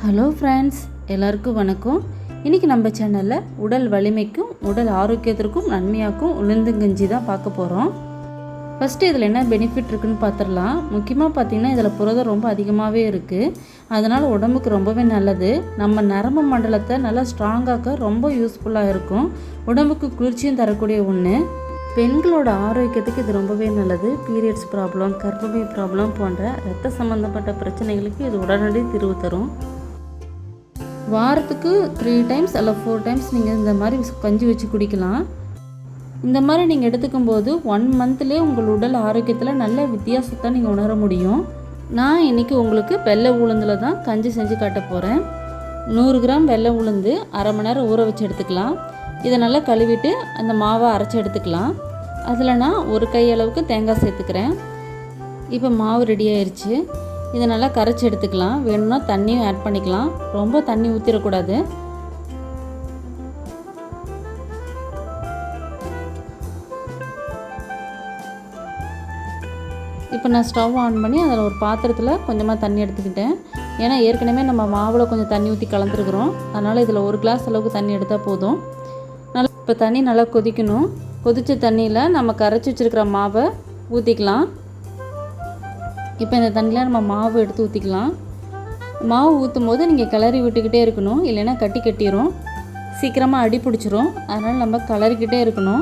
Hello friends, எல்லாருக்கும் வணக்கம். இன்றைக்கி நம்ம சேனலில் உடல் வலிமைக்கும் உடல் ஆரோக்கியத்திற்கும் நன்மையாக்கும் உளுந்தங்கஞ்சி தான் பார்க்க போகிறோம். ஃபஸ்ட்டு இதில் என்ன பெனிஃபிட் இருக்குதுன்னு பார்த்துடலாம். முக்கியமாக பார்த்திங்கன்னா இதில் புரதம் ரொம்ப அதிகமாகவே இருக்குது. அதனால் உடம்புக்கு ரொம்பவே நல்லது. நம்ம நரம்பு மண்டலத்தை நல்லா ஸ்ட்ராங்காக்க ரொம்ப யூஸ்ஃபுல்லாக இருக்கும். உடம்புக்கு குளிர்ச்சியும் தரக்கூடிய ஒன்று. பெண்களோட ஆரோக்கியத்துக்கு இது ரொம்பவே நல்லது. பீரியட்ஸ் ப்ராப்ளம், கர்ப்பப்பை ப்ராப்ளம் போன்ற இரத்த சம்மந்தப்பட்ட பிரச்சனைகளுக்கு இது உடனடி தீர்வு தரும். வாரத்துக்கு 3 டைம்ஸ் அல்ல 4 டைம்ஸ் நீங்கள் இந்த மாதிரி கஞ்சி வச்சு குடிக்கலாம். இந்த மாதிரி நீங்கள் எடுத்துக்கும் போது 1 மந்த்லேயே உங்கள் உடல் ஆரோக்கியத்தில் நல்ல வித்தியாசத்தை நீங்கள் உணர முடியும். நான் இன்றைக்கி உங்களுக்கு வெள்ளை உளுந்தில் தான் கஞ்சி செஞ்சு காட்ட போகிறேன். 100 கிராம் வெள்ளை உளுந்து அரை மணி நேரம் ஊற வச்சு எடுத்துக்கலாம். இதை நல்லா கழுவிட்டு அந்த மாவை அரைச்சி எடுத்துக்கலாம். அதில் நான் 1 கை அளவுக்கு தேங்காய் சேர்த்துக்கிறேன். இப்போ மாவு ரெடி ஆயிடுச்சு. இதை நல்லா கரைச்சி எடுத்துக்கலாம். வேணும்னா தண்ணியும் ஆட் பண்ணிக்கலாம். ரொம்ப தண்ணி ஊற்றிடக்கூடாது. இப்போ நான் ஸ்டவ் ஆன் பண்ணி அதில் ஒரு பாத்திரத்தில் கொஞ்சமாக தண்ணி எடுத்துக்கிட்டேன். ஏன்னா ஏற்கனவே நம்ம மாவில் கொஞ்சம் தண்ணி ஊற்றி கலந்துருக்குறோம். அதனால் இதில் 1 கிளாஸ் அளவுக்கு தண்ணி எடுத்தால் போதும். இப்போ தண்ணி நல்லா கொதிக்கணும். கொதித்த தண்ணியில் நம்ம கரைச்சி வச்சுருக்கிற மாவை ஊற்றிக்கலாம். இப்போ இந்த தண்ணியில் நம்ம மாவு எடுத்து ஊற்றிக்கலாம். மாவு ஊற்றும் போது நீங்கள் கிளறி விட்டுக்கிட்டே இருக்கணும், இல்லைன்னா கட்டிடும், சீக்கிரமாக அடி பிடிச்சிரும். அதனால் நம்ம கிளறிக்கிட்டே இருக்கணும்.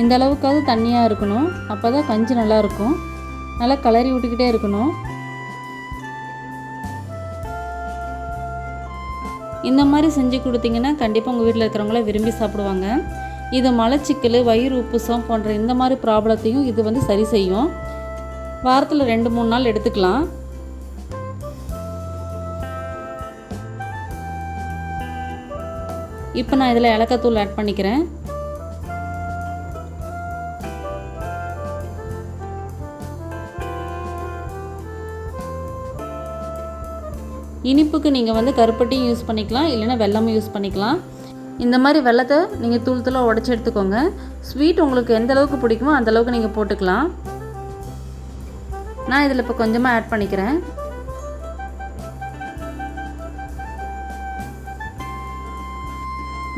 இந்த அளவுக்காவது தண்ணியாக இருக்கணும். அப்போ தான் கஞ்சி நல்லாயிருக்கும். நல்லா கிளறி விட்டுக்கிட்டே இருக்கணும். இந்த மாதிரி செஞ்சு கொடுத்தீங்கன்னா கண்டிப்பாக உங்கள் வீட்டில் இருக்கிறவங்கள விரும்பி சாப்பிடுவாங்க. இது மலச்சிக்கல், வயிறு உப்புசம் போன்ற இந்த மாதிரி ப்ராப்ளத்தையும் இது சரி செய்யும். வாரத்தில் 2-3 நாள் எடுத்துக்கலாம். இப்போ நான் இதில் ஏலக்காய்த்தூள் ஆட் பண்ணிக்கிறேன். இனிப்புக்கு நீங்கள் கருப்பட்டியும் யூஸ் பண்ணிக்கலாம், இல்லைன்னா வெல்லமும் யூஸ் பண்ணிக்கலாம். இந்த மாதிரி வெல்லத்தை நீங்கள் தூளாக உடச்சி எடுத்துக்கோங்க. ஸ்வீட் உங்களுக்கு எந்த அளவுக்கு பிடிக்குமோ அந்த அளவுக்கு நீங்கள் போட்டுக்கலாம். நான் இதில் இப்போ கொஞ்சமாக ஆட் பண்ணிக்கிறேன்.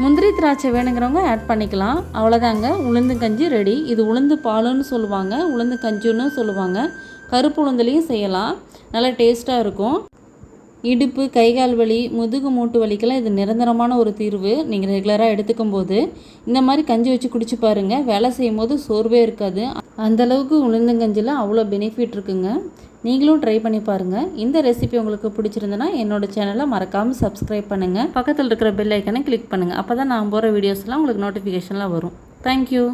முந்திரி திராட்சை வேணுங்கிறவங்க ஆட் பண்ணிக்கலாம். அவ்வளோதாங்க, உளுந்து கஞ்சி ரெடி. இது உளுந்து பாலுன்னு சொல்லுவாங்க, உளுந்து கஞ்சின்னு சொல்லுவாங்க. கருப்பு உளுந்துலேயும் செய்யலாம். நல்லா டேஸ்ட்டாக இருக்கும். இடுப்பு, கைகால் வலி, முதுகு மூட்டு வலிக்கெல்லாம் இது நிரந்தரமான ஒரு தீர்வு. நீங்கள் ரெகுலராக எடுத்துக்கும் போது இந்த மாதிரி கஞ்சி வச்சு குடிச்சு பாருங்கள். வேலை செய்யும் போது சோர்வே இருக்காது. அந்தளவுக்கு உளுந்தங்கஞ்சியில் அவ்வளோ பெனிஃபிட் இருக்குங்க. நீங்களும் ட்ரை பண்ணி பாருங்கள். இந்த ரெசிபி உங்களுக்கு பிடிச்சிருந்தனா என்னோடய சேனலை மறக்காமல் சப்ஸ்கிரைப் பண்ணுங்கள். பக்கத்தில் இருக்கிற பெல் ஐக்கனை கிளிக் பண்ணுங்கள். அப்போ தான் நான் போகிற வீடியோஸ்லாம் உங்களுக்கு நோட்டிஃபிகேஷன்லாம் வரும். தேங்க்யூ.